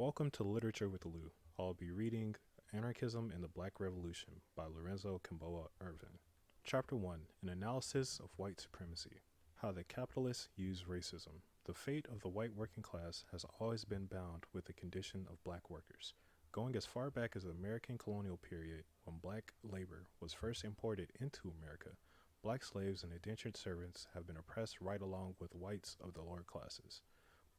Welcome to Literature with Lou. I'll be reading Anarchism in the Black Revolution by Lorenzo Kimboa Irvin. Chapter 1: An Analysis of White Supremacy. How the Capitalists Use Racism. The fate of the white working class has always been bound with the condition of black workers. Going as far back as the American colonial period, when black labor was first imported into America, black slaves and indentured servants have been oppressed right along with whites of the lower classes.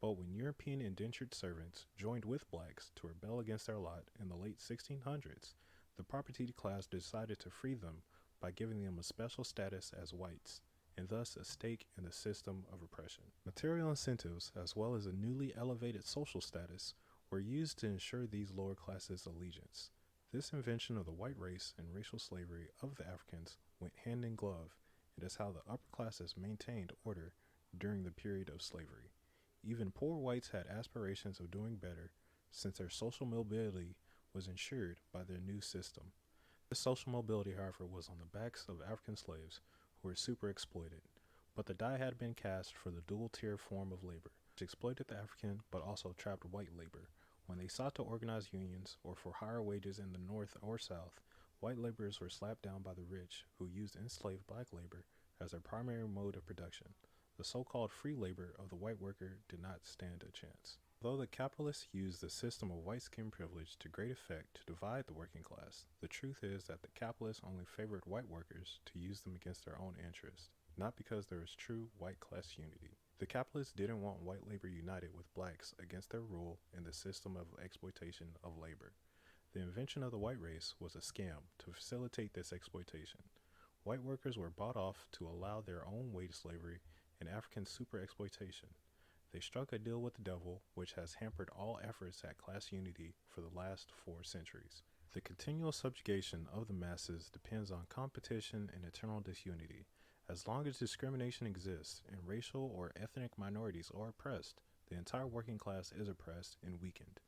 But when European indentured servants joined with blacks to rebel against their lot in the late 1600s, the propertied class decided to free them by giving them a special status as whites, and thus a stake in the system of oppression. Material incentives, as well as a newly elevated social status, were used to ensure these lower classes' allegiance. This invention of the white race and racial slavery of the Africans went hand in glove, and is how the upper classes maintained order during the period of slavery. Even poor whites had aspirations of doing better, since their social mobility was ensured by their new system. This social mobility, however, was on the backs of African slaves who were super exploited. But the die had been cast for the dual-tier form of labor, which exploited the African but also trapped white labor. When they sought to organize unions or for higher wages in the North or South, white laborers were slapped down by the rich, who used enslaved black labor as their primary mode of production. The so-called free labor of the white worker did not stand a chance. Though the capitalists used the system of white skin privilege to great effect to divide the working class, the truth is that the capitalists only favored white workers to use them against their own interests, not because there was true white class unity. The capitalists didn't want white labor united with blacks against their rule in the system of exploitation of labor. The invention of the white race was a scam to facilitate this exploitation. White workers were bought off to allow their own wage slavery and African super exploitation. They struck a deal with the devil, which has hampered all efforts at class unity for the last 4 centuries. The continual subjugation of the masses depends on competition and eternal disunity. As long as discrimination exists and racial or ethnic minorities are oppressed, the entire working class is oppressed and weakened.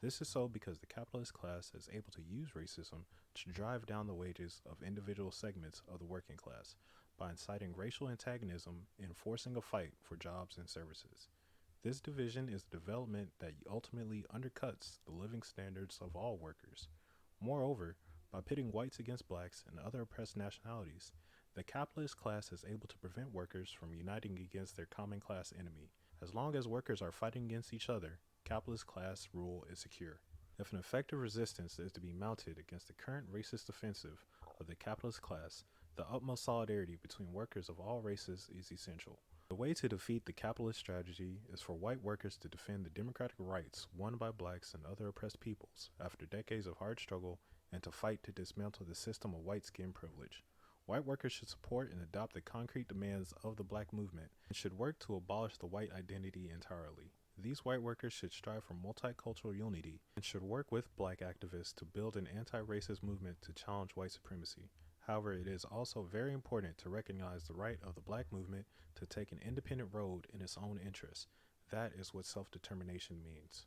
This is so because the capitalist class is able to use racism to drive down the wages of individual segments of the working class, by inciting racial antagonism and forcing a fight for jobs and services. This division is a development that ultimately undercuts the living standards of all workers. Moreover, by pitting whites against blacks and other oppressed nationalities, the capitalist class is able to prevent workers from uniting against their common class enemy. As long as workers are fighting against each other, capitalist class rule is secure. If an effective resistance is to be mounted against the current racist offensive of the capitalist class, the utmost solidarity between workers of all races is essential. The way to defeat the capitalist strategy is for white workers to defend the democratic rights won by blacks and other oppressed peoples after decades of hard struggle, and to fight to dismantle the system of white skin privilege. White workers should support and adopt the concrete demands of the black movement and should work to abolish the white identity entirely. These white workers should strive for multicultural unity and should work with black activists to build an anti-racist movement to challenge white supremacy. However, it is also very important to recognize the right of the black movement to take an independent road in its own interests. That is what self-determination means.